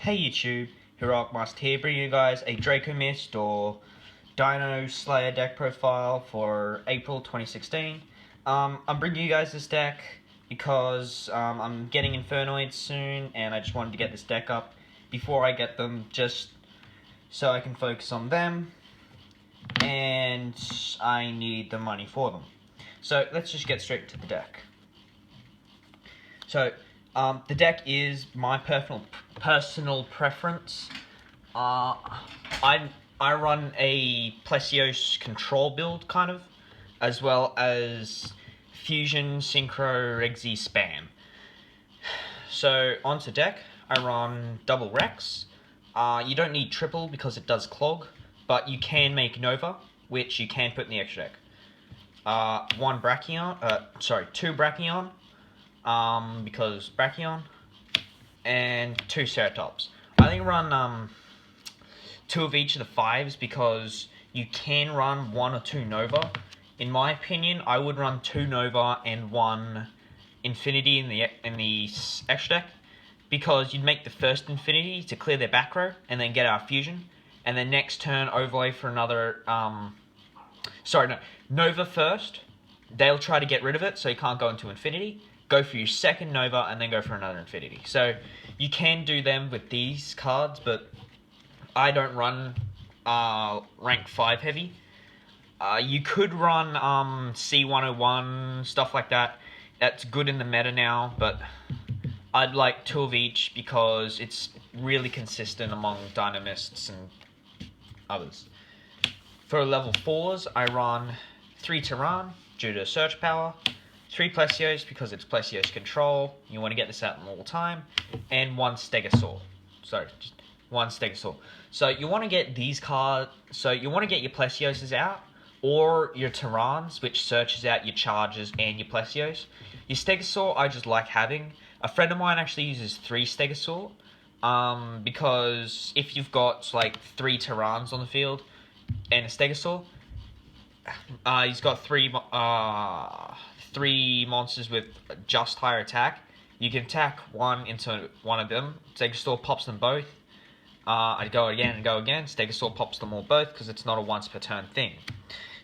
Hey YouTube, Heroic here, bringing you guys a Draco Mist or Dinoslayer deck profile for April 2016. I'm bringing you guys this deck because I'm getting Infernoids soon, and I just wanted to get this deck up before I get them, just so I can focus on them, and I need the money for them. So let's just get straight to the deck. So the deck is my personal preference. I run a Plesios control build, kind of, as well as Fusion, Synchro, Rexy, Spam. So onto deck, I run double Rex. You don't need triple because it does clog, but you can make Nova, which you can put in the extra deck. Two Brachion. Because Brachion, and two Ceratops. I think I run two of each of the fives because you can run one or two Nova. In my opinion, I would run two Nova and one Infinity in the extra deck, because you'd make the first Infinity to clear their back row and then get our Fusion, and then next turn overlay for another. Nova first. They'll try to get rid of it, so you can't go into Infinity. Go for your second Nova, and then go for another Infinity. So you can do them with these cards, but I don't run rank 5 heavy. You could run C101, stuff like that. That's good in the meta now, but I'd like two of each because it's really consistent among Dynamists and others. For level 4s, I run 3 Terran due to search power, 3 Plesios because it's Plesios control. You want to get this out all the time, and 1 Stegosaur. So just 1 Stegosaur. So you want to get these cards. So you want to get your Plesioses out, or your Terrans, which searches out your charges and your Plesios. Your Stegosaur, I just like having. A friend of mine actually uses 3 Stegosaur, because if you've got like 3 Terrans on the field and a Stegosaur, he's got three monsters with just higher attack. You can attack one into one of them. Stegosaur pops them both. I go again and go again. Stegosaur pops them all both because it's not a once per turn thing.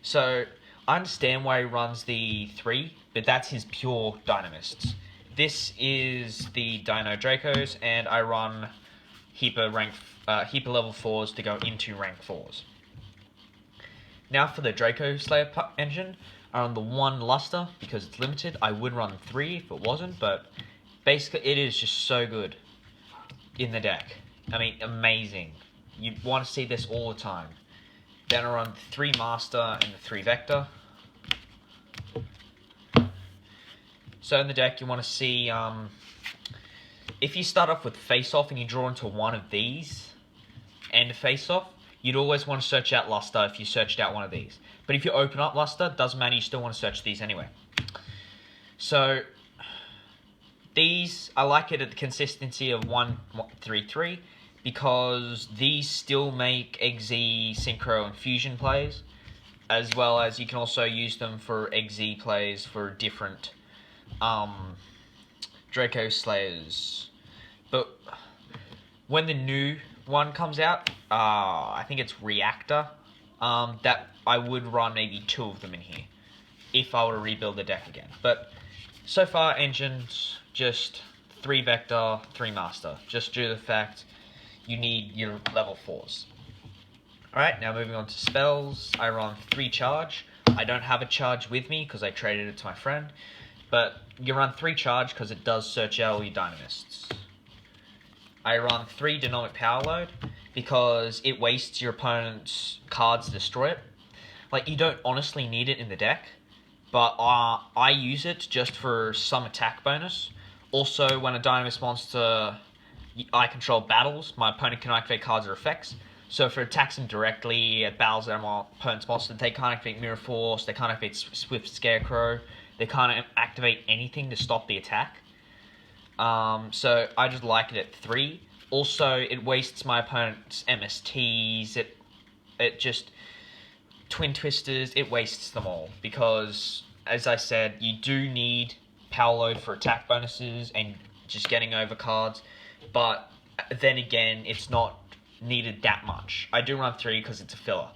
So I understand why he runs the 3, but that's his pure Dynamists. This is the Dino Dracos, and I run Heaper level 4s to go into rank 4s. Now for the Draco Slayer engine, I run the 1 Luster because it's limited. I would run 3 if it wasn't, but basically it is just so good in the deck. I mean, amazing. You want to see this all the time. Then I run 3 Master and the 3 Vector. So in the deck, you want to see, if you start off with Face Off and you draw into one of these and Face Off, you'd always want to search out Luster if you searched out one of these. But if you open up Luster, doesn't matter, you still want to search these anyway. So these, I like it at the consistency of 1-3-3, because these still make Eggsy, Synchro, and Fusion plays, as well as you can also use them for Eggsy plays for different Draco Slayers. But when the new one comes out, I think it's Reactor, that I would run maybe 2 of them in here if I were to rebuild the deck again. But so far, engines just 3 Vector, 3 Master, just due to the fact you need your level 4s. Alright, now moving on to spells. I run 3 Charge. I don't have a Charge with me because I traded it to my friend, but you run 3 Charge because it does search out all your Dynamists. I run 3 Dynamic Power Load because it wastes your opponent's cards to destroy it. Like, you don't honestly need it in the deck, but I use it just for some attack bonus. Also, when a Dynamist monster I control battles, my opponent can activate cards or effects. So if it attacks them directly at battles that my opponent's monster, they can't activate Mirror Force, they can't activate Swift Scarecrow, they can't activate anything to stop the attack. So I just like it at 3. Also, it wastes my opponent's MSTs, it just, Twin Twisters, it wastes them all. Because, as I said, you do need Power Load for attack bonuses and just getting over cards. But then again, it's not needed that much. I do run 3 because it's a filler.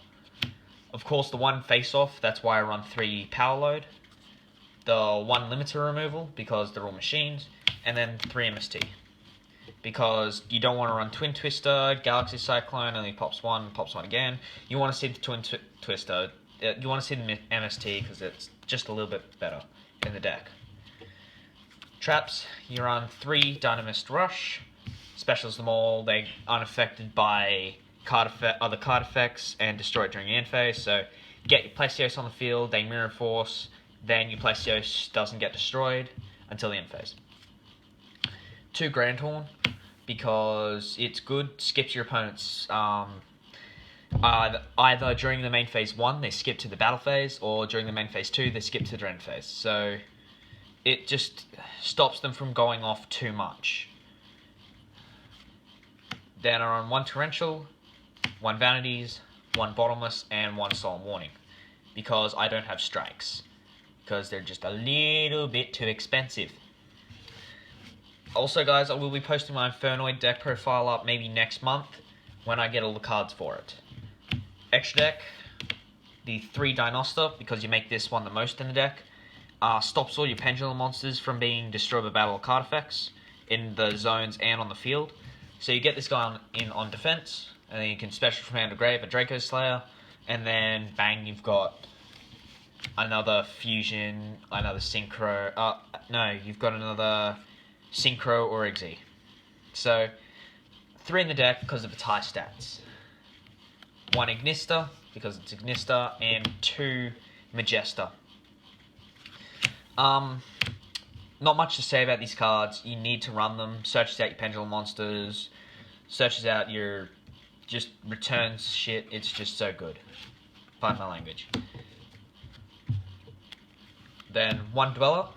Of course, the 1 face-off, that's why I run 3 power load. The 1 limiter removal, because they're all machines. And then 3 MST. Because you don't want to run Twin Twister, Galaxy Cyclone, only pops one again. You want to see the Twin Twister. You want to see the MST because it's just a little bit better in the deck. Traps, you run 3 Dynamist Rush. Specials them all. They unaffected by other card effects and destroy it during the end phase. So get your Placeos on the field, they mirror force, then your Placeos doesn't get destroyed until the end phase. 2 Grand Horn, because it's good, skips your opponent's either during the main phase 1 they skip to the battle phase, or during the main phase 2 they skip to the end phase. So it just stops them from going off too much. Then I run 1 Torrential, 1 Vanities, 1 Bottomless, and 1 Solemn Warning, because I don't have strikes, because they're just a little bit too expensive. Also, guys, I will be posting my Infernoid deck profile up maybe next month when I get all the cards for it. Extra deck, the 3 Dinoslayer, because you make this one the most in the deck, stops all your Pendulum monsters from being destroyed by battle or card effects in the zones and on the field. So you get this guy on defense, and then you can special from hand to grave a Dinoslayer, and then bang, you've got another fusion, another synchro. You've got another synchro or Exi. So 3 in the deck because of its high stats. 1 Ignista because it's Ignista, and 2 Majesta. Not much to say about these cards. You need to run them. Searches out your Pendulum monsters. Searches out your just returns shit. It's just so good. Pardon my language. Then 1 Dweller,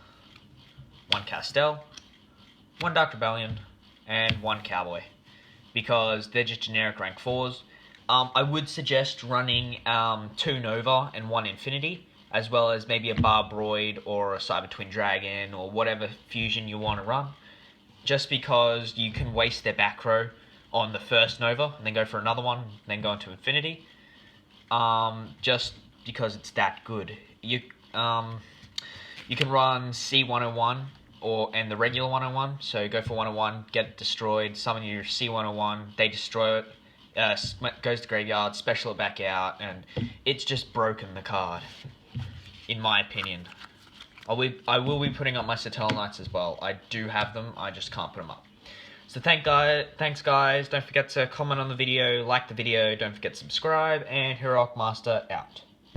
1 Castel, 1 Dark Rebellion, and 1 Cowboy, because they're just generic rank 4s. I would suggest running 2 Nova and 1 Infinity, as well as maybe a Barbroid or a Cyber Twin Dragon or whatever fusion you want to run, just because you can waste their back row on the first Nova and then go for another one, and then go into Infinity, just because it's that good. You can run C101 and the regular 101, so go for 101, get it destroyed, summon your C101, they destroy it, goes to graveyard, special it back out, and it's just broken the card, in my opinion. I will be putting up my Satellite Knights as well. I do have them, I just can't put them up. So thanks guys, don't forget to comment on the video, like the video, don't forget to subscribe, and Heroic Master out.